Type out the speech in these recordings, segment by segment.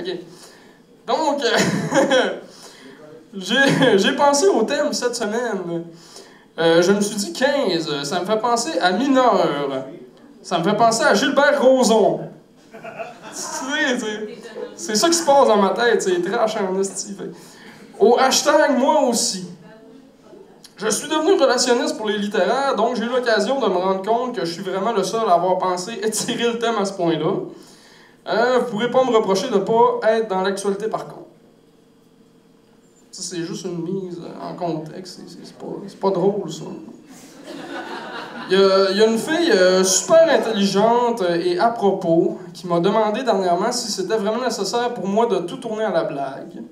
OK. Donc, j'ai pensé au thème cette semaine. Je me suis dit 15, ça me fait penser à Mineur. Ça me fait penser à Gilbert Rozon. C'est ça qui se passe dans ma tête, c'est trash en esti. Au hashtag moi aussi. Je suis devenu relationniste pour les littéraires, donc j'ai eu l'occasion de me rendre compte que je suis vraiment le seul à avoir pensé étirer le thème à ce point-là. Vous pourrez pas me reprocher de ne pas être dans l'actualité par contre. Ça, c'est juste une mise en contexte, c'est pas drôle ça. Il y a une fille super intelligente et à propos qui m'a demandé dernièrement si c'était vraiment nécessaire pour moi de tout tourner à la blague.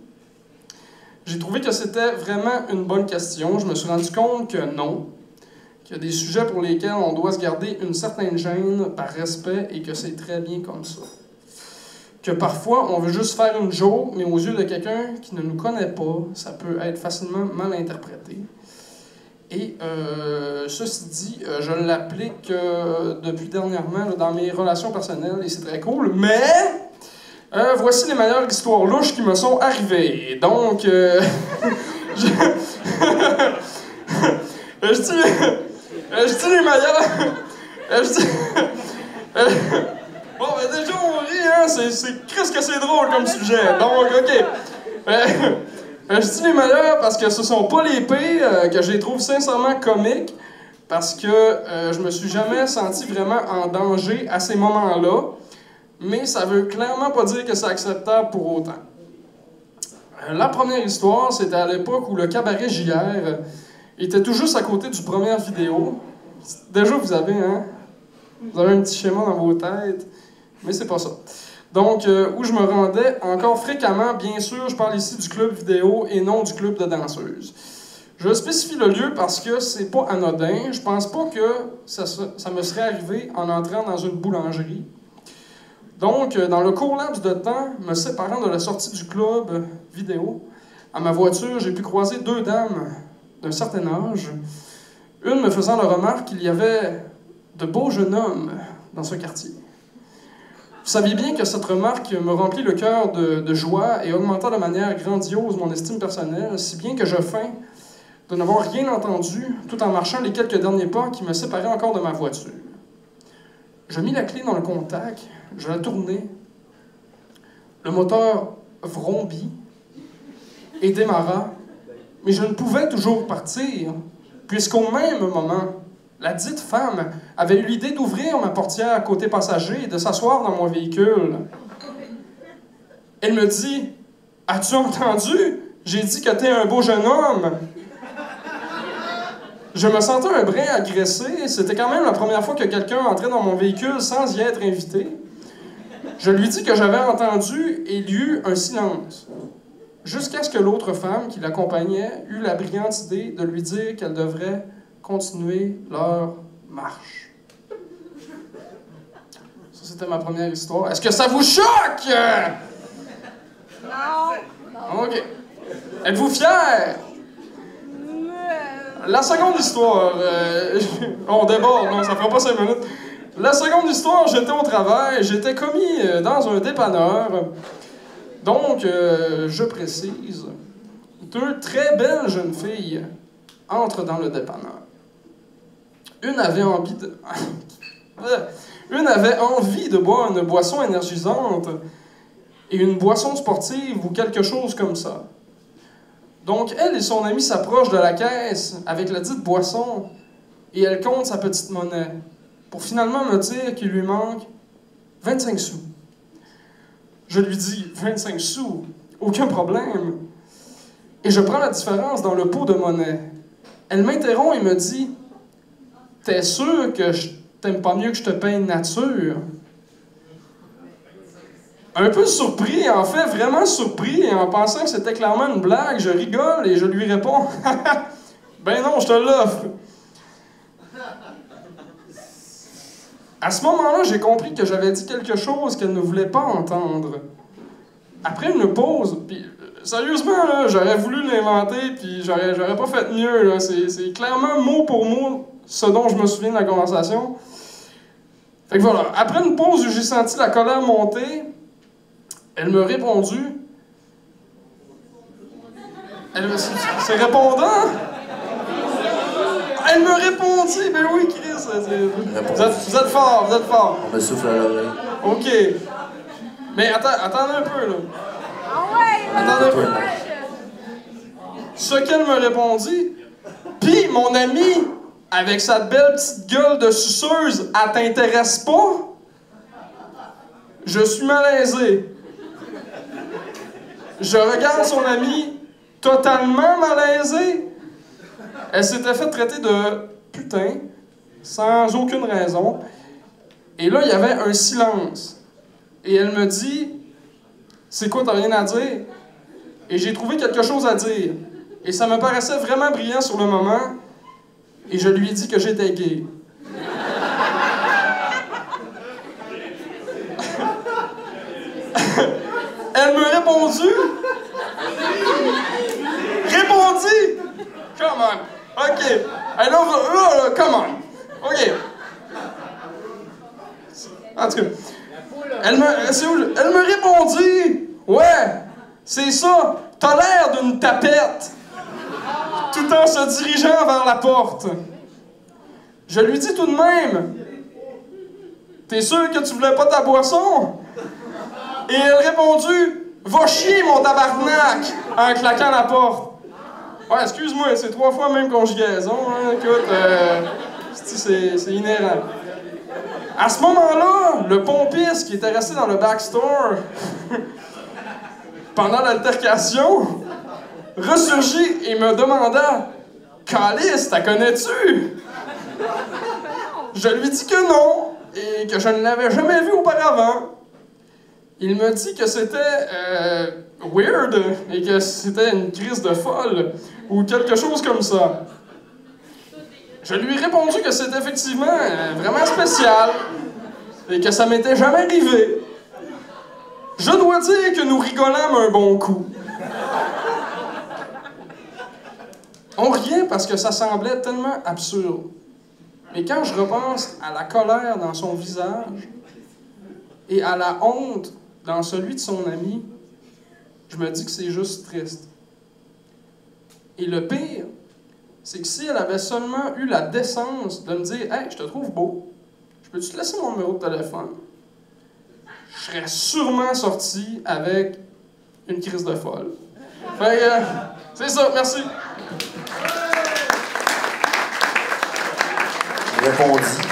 J'ai trouvé que c'était vraiment une bonne question. Je me suis rendu compte que non, qu'il y a des sujets pour lesquels on doit se garder une certaine gêne par respect et que c'est très bien comme ça. Que parfois, on veut juste faire une joke, mais aux yeux de quelqu'un qui ne nous connaît pas, ça peut être facilement mal interprété. Et ceci dit, je l'applique depuis dernièrement là, dans mes relations personnelles et c'est très cool, mais voici les meilleures histoires louches qui me sont arrivées. Donc, je dis les meilleures... Bon, ben déjà on rit, hein, c'est Christ que c'est drôle comme sujet. Donc, OK. Je dis les meilleurs parce que ce sont pas les pires, que je les trouve sincèrement comiques, parce que je me suis jamais senti vraiment en danger à ces moments-là, mais ça veut clairement pas dire que c'est acceptable pour autant. La première histoire, c'était à l'époque où le cabaret JR était tout juste à côté du première vidéo. Déjà, vous avez un petit schéma dans vos têtes, mais c'est pas ça. Donc, où je me rendais encore fréquemment, bien sûr, je parle ici du club vidéo et non du club de danseuses. Je spécifie le lieu parce que c'est pas anodin. Je pense pas que ça me serait arrivé en entrant dans une boulangerie. Donc, dans le court laps de temps, me séparant de la sortie du club vidéo, à ma voiture, j'ai pu croiser deux dames d'un certain âge. Une me faisant la remarque qu'il y avait de beaux jeunes hommes dans ce quartier. Vous saviez bien que cette remarque me remplit le cœur de joie et augmenta de manière grandiose mon estime personnelle, si bien que je feins de n'avoir rien entendu tout en marchant les quelques derniers pas qui me séparaient encore de ma voiture. Je mis la clé dans le contact, je la tournai, le moteur vrombit et démarra, mais je ne pouvais toujours partir, puisqu'au même moment, la dite femme avait eu l'idée d'ouvrir ma portière côté passager et de s'asseoir dans mon véhicule. Elle me dit « As-tu entendu? J'ai dit que t'es un beau jeune homme. » Je me sentais un brin agressé. C'était quand même la première fois que quelqu'un entrait dans mon véhicule sans y être invité. Je lui dis que j'avais entendu et il y eut un silence. Jusqu'à ce que l'autre femme qui l'accompagnait eut la brillante idée de lui dire qu'elle devrait continuer leur marche. Ça, c'était ma première histoire. Est-ce que ça vous choque? Non. OK. Êtes-vous fiers? La seconde histoire... on déborde, non, ça fera pas 5 minutes. La seconde histoire, j'étais au travail, j'étais commis dans un dépanneur. Donc, je précise, deux très belles jeunes filles entrent dans le dépanneur. Une avait envie de boire une boisson énergisante et une boisson sportive ou quelque chose comme ça. Donc, elle et son ami s'approchent de la caisse avec la dite boisson et elle compte sa petite monnaie pour finalement me dire qu'il lui manque 25 sous. Je lui dis « 25 sous, aucun problème. » Et je prends la différence dans le pot de monnaie. Elle m'interrompt et me dit « T'es sûr que je t'aime pas mieux que je te paye nature? » Un peu surpris, en fait, vraiment surpris, et en pensant que c'était clairement une blague, je rigole et je lui réponds « Ben non, je te l'offre. » À ce moment-là, j'ai compris que j'avais dit quelque chose qu'elle ne voulait pas entendre. Après une pause, puis sérieusement, là, j'aurais voulu l'inventer, puis j'aurais pas fait mieux. Là. C'est clairement mot pour mot ce dont je me souviens de la conversation. Fait que voilà, après une pause où j'ai senti la colère monter, Elle m'a répondu. C'est répondant? Elle me répondit! Ben oui, Chris! Vous êtes fort, vous êtes fort. On me souffle à l'oreille. OK. Mais attendez un peu, là. Ah ouais, Attendez un peu. Ce qu'elle me répondit, pis mon ami, avec sa belle petite gueule de suceuse, elle t'intéresse pas? Je suis malaisé. Je regarde son ami, totalement malaisé. Elle s'était fait traiter de putain, sans aucune raison. Et là, il y avait un silence. Et elle me dit, c'est quoi, t'as rien à dire? Et j'ai trouvé quelque chose à dire. Et ça me paraissait vraiment brillant sur le moment. Et je lui ai dit que j'étais gay. Elle me répondit. Répondit. Come on. OK. Hey, là, come on. OK. En tout cas, elle me répondit. Ouais, c'est ça. T'as l'air d'une tapette. Tout en se dirigeant vers la porte. Je lui dis tout de même. T'es sûr que tu voulais pas ta boisson? Et elle répondit, va chier mon tabarnak, en claquant la porte. Ouais, excuse-moi, c'est 3 fois même conjugaison, hein, écoute, c'est inhérent. À ce moment-là, le pompiste qui était resté dans le backstore pendant l'altercation ressurgit et me demanda, Calice, t'as connais-tu? Je lui dis que non, et que je ne l'avais jamais vu auparavant. Il me dit que c'était weird et que c'était une crise de folle ou quelque chose comme ça. Je lui ai répondu que c'était effectivement vraiment spécial et que ça m'était jamais arrivé. Je dois dire que nous rigolâmes un bon coup. On riait parce que ça semblait tellement absurde. Mais quand je repense à la colère dans son visage et à la honte dans celui de son ami, je me dis que c'est juste triste. Et le pire, c'est que si elle avait seulement eu la décence de me dire « Hey, je te trouve beau, je peux-tu te laisser mon numéro de téléphone? » Je serais sûrement sorti avec une crise de folle. Fait que, c'est ça, merci. Répondit.